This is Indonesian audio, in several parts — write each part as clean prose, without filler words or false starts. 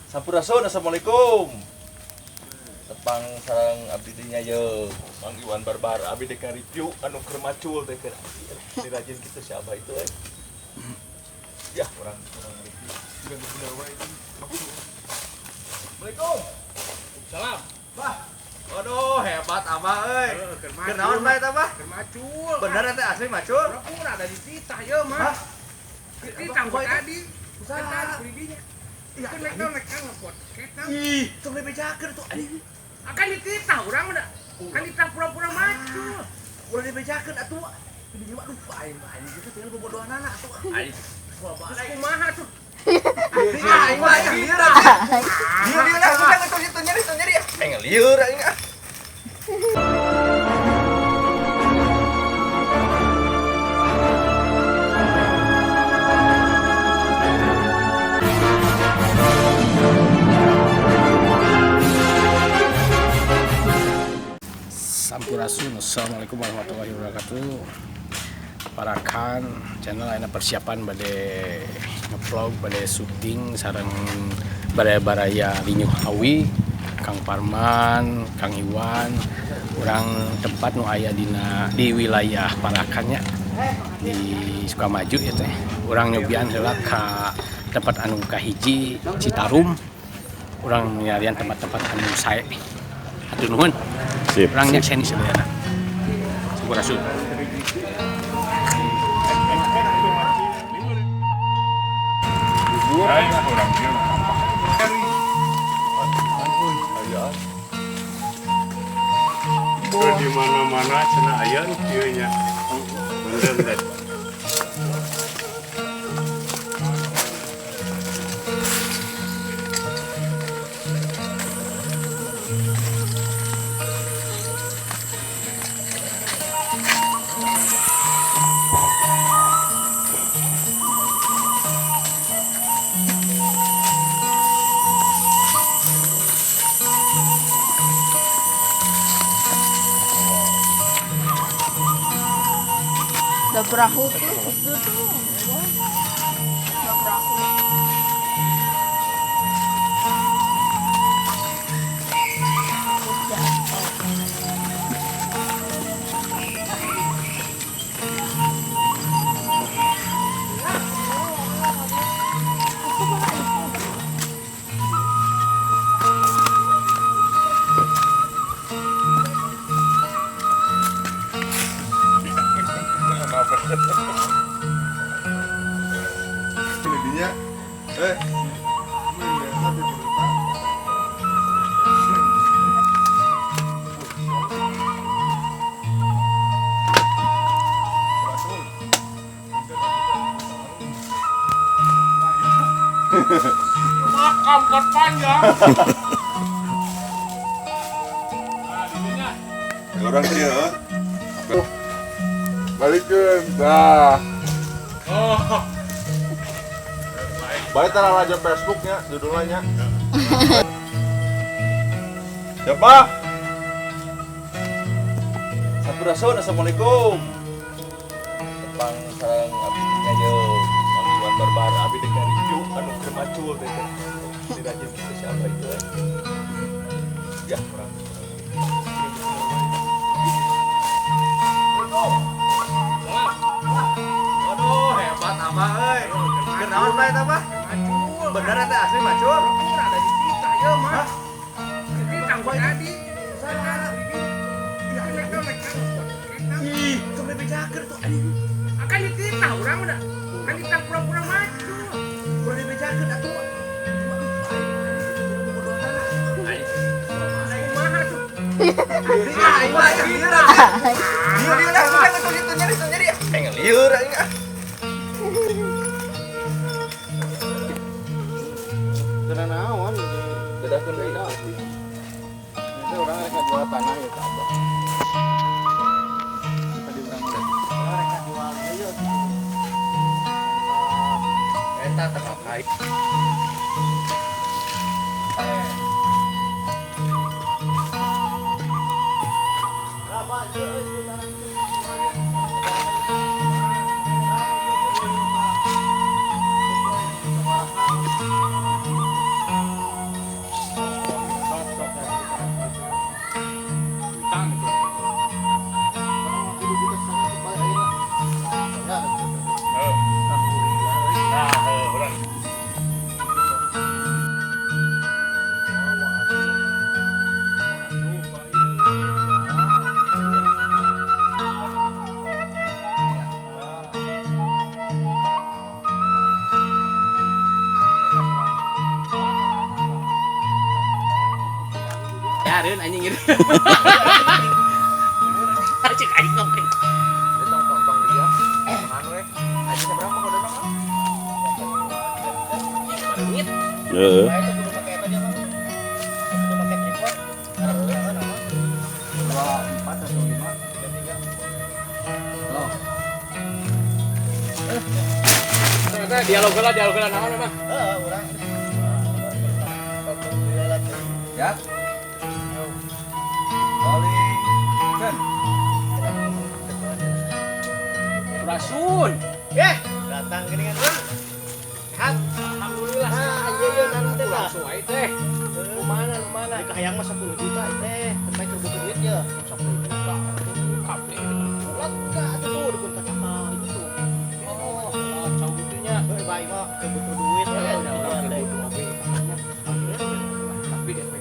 Sampurasun, assalamualaikum. Tepang sarang abdi dinya ye Mang Iwan Barbar abdi dek review anu keur macul teh keur dirajin kitu siapa itu ya orang review bener wae itu. Assalamualaikum. Salam. Bah. Waduh, hebat Abah euy. Keur naon bae eta Bah? Keur macul. Bener teh asli macul? Pura ada di titah ye mah. Ini kanggo tadi. Usaha pribinya. Iya, nek ngepot. Ih, tong dibejakeun tuh anjing. Akan dititah urang mah. Kan dititah pura-pura macul. Udah dibejakeun atuh. Ini mah duh aing mah anjing itu tinggal bobodohanana atuh. Aing. Kumaha tuh? Aing mah aya lieur atuh. Lieur lah, sudah ngetos itu nyeri. Aing lieur aing ah. Sampurasun, assalamualaikum warahmatullahi wabarakatuh. Parakan channel ayeuna persiapan bade ngevlog, bade syuting sareng bade baraya Rinyuh Hawi, Kang Parman, Kang Iwan, urang tempat nu aya di wilayah Parakannya di Sukamaju ya teh. Urang nyobian heula ka tempat anu kahiji Citarum. Urang nyarian tempat-tempat anu sae. Hatur nuhun. Sip. Urang nyakseni sebenarnya. Sampurasun. Di mana-mana cenah aya nu kieu nya. Bener teh. Ada perahu tuh, itu tuh, ada perahu. Dinya Makam kan panjang. orang kieu balikeun dah. Oh. Baik tara aja Facebooknya judulnya. Siapa? Sampurasun, assalamualaikum. Tepang sareng abdi dinya ye Mang Iwan Barbar abdi dek review anu keur macul teh dirajin kitu siapa itu ya orang. Waduh, hebat Abah euy. Keur naon bae eta Bah? Macul. Bener teh asli macul? Pura ada di titah ye mah. Ini kanggo tadi. Usaha pribinya. Iya, nek ngepot. Ih, tong dibejakeun tuh anjing. Akan dititah urang mah. Kan dititah pura-pura macul. Udah dibejakeun atuh. Kumaha tuh? Aing mah aya lieur atuh. Lieur lah, sudah ngetos itu nyeri. Aing lieur aing ah. Teu naon, Bedakeun deui. itu urang rek jual tanah ya ka Abah. Tadi urang udah rek jual ieu. Eta teh kai. bayarin anjing gitu. Cek aing ngomong. Tong dia. Anu we. Aja berapa kode dong? Duit. Heeh. Itu kudu pakai eta dia mah. Kudu pakai tripod. Karena nama. 24 atau 5, 33. Oh. Dialog lah naon mah. Urang. Ya. Paling kan. Rasun. Datang gini kan, Bang. Sehat. Alhamdulillah. Iya nanu teh lah. Langsung aja teh. Lumana. Di kahayang mah 10 juta teh. Sampai terbutuh duit ya. 10 juta. Kaple. Enggak tuh dukun kakak itu tuh. Oh, cau gitunya. Baik mah kebutuh duit ya. Tapi DP.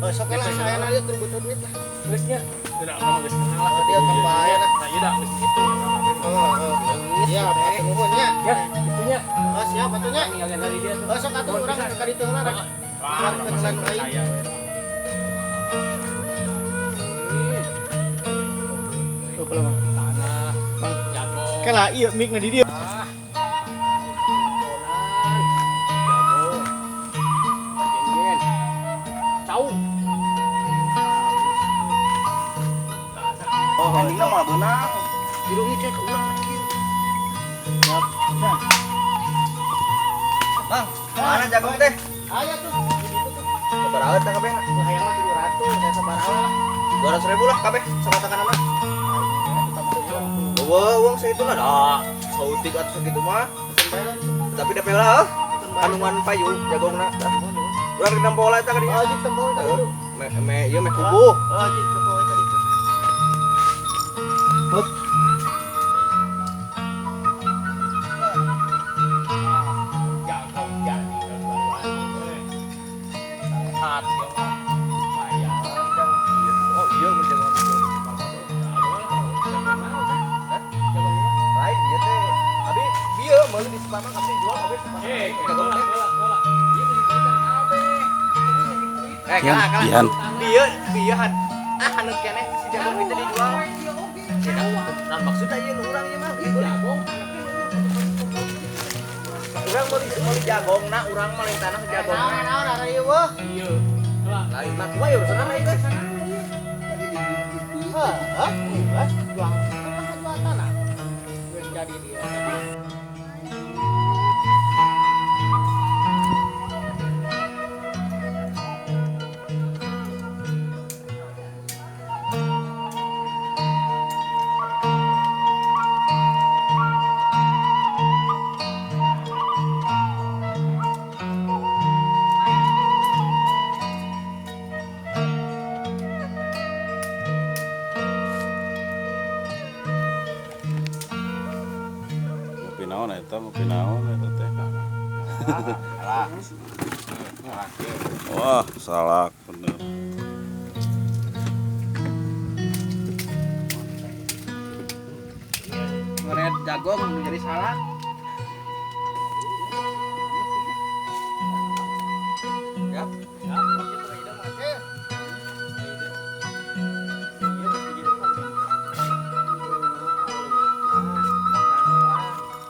Sok lah saya nanya terbutuh duit lah. Geusnya. Udah ngomong geus kenal lah. Dia kan bahaya lah. Nah, iya dah geus gitu. Iya, nuhun nya. Ya, itunya. Oh, siap atunya. Ninggalin dari dia tuh. Oh, sok atuh urang ka ditu lah. Wah, kenalan aing. saya. Tuh kalau Bang. Tanah, Bang Jago. Kala ieu mic na di dieu. Ah. Jago. Gen-gen. Cau. Oh, ini mah benar. Irungnya cek ke urang lagi. Bang, mana jagung teh? Aya tuh. Di ditu tuh. Sabaraha teh kabeh? Tuh hayang mah 200, saya sabaraha lah. 200.000 lah kabeh sama tekanan mah. Uang segitu lah dah. Sautik atau segitu mah. Tapi DP lah. Kandungan payu jagongna dah. Urang di nampo lah eta ka dinya. Oh, di tembok tadi tuh. Ieu meh kubuh. Oh, di tembok tadi tuh. Jago jadi baruan. Sehat ya. Bayar. Oh, iya mun jagung. Lain ieu teh. Abi bieu meuli di Sepamang abdi jual kabeh Sepamang. Jagung teh. Jihan. Bieu han. Anu keneh si jagung itu dijual. Nah, maksudnya ieu nu urang ieu mah jagung. Urang meuli jagongna, urang mah lain tanah jagongna. Naon ada ieu weuh. Iya. Lain mah kumaha ya urusanna mah itu. Hah? Jual tanah. Wes jadi dia. Pinaon eta mah pinaon eta teh. Wah, salak bener. Ngoret jagong menjadi salak. Ya.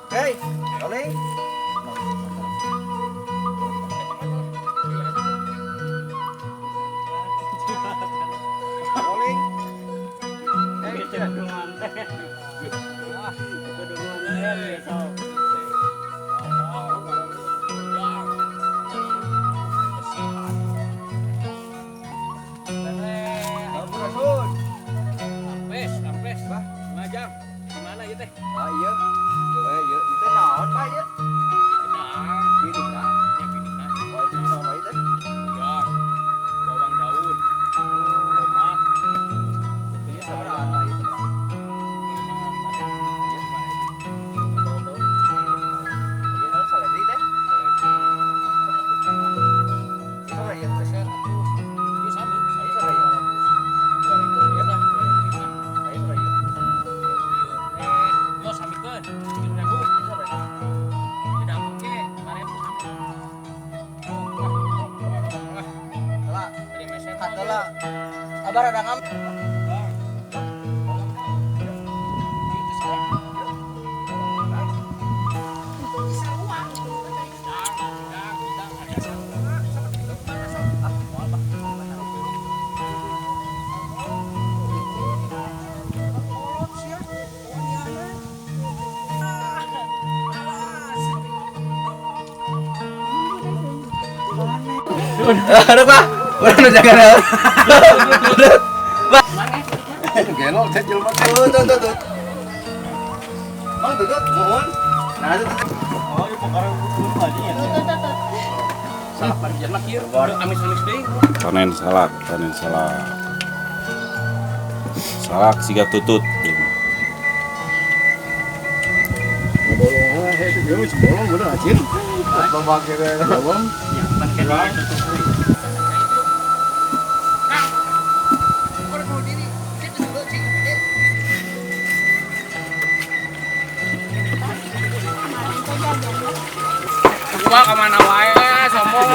Hei, Oling. Oling. Hei, Kedungan teh. Kedungan teh. Ada Pak. Udah jaga dah. Genol teh jelema teh. Tuh. Bang tuh, mohon. Nah, itu. Oh, ieu perkara aja ya. Salah parkiran mah kieu. Amis-amis deui. Panen salak. Salak siga tutut. Bolong he teh geus bolong bener acin. Babak kere. Bolong. Orang mau diri, kita dulu cing. Gua kemana wae sombong.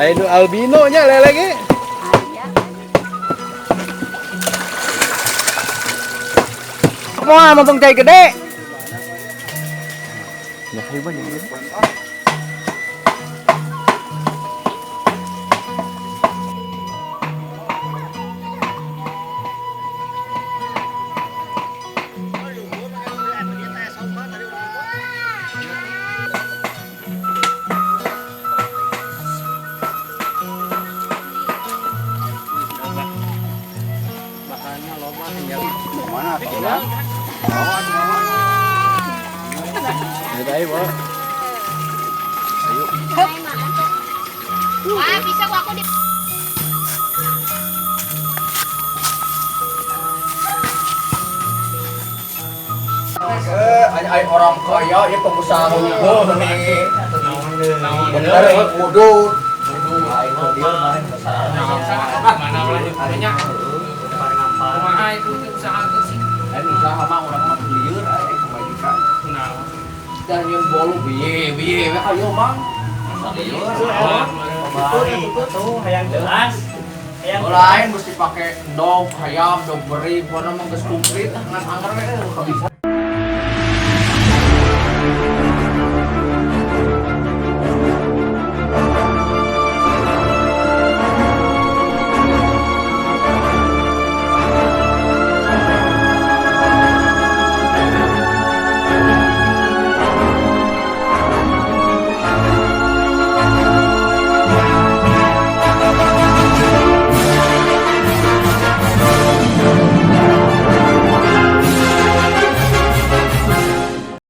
Ayo albino nya lele ge. Mau motong cai gede. Ya hebat ya. Wah, bisa kok aku di Ay orang kaya ya pengusaha unggul nih. Bener kudu. Ayo dia main besar. Mana lanjutannya? Kumaha itu usaha itu sih? Lain usaha mah orang mah lieur aya kebajikan. Nah, Dan yang bolu biye ayo Mang. Tuh, hayang jelas. Lain mesti pakai dog, hayam, dog beri, pokoknya mah geus komplit ngan anger we bisa.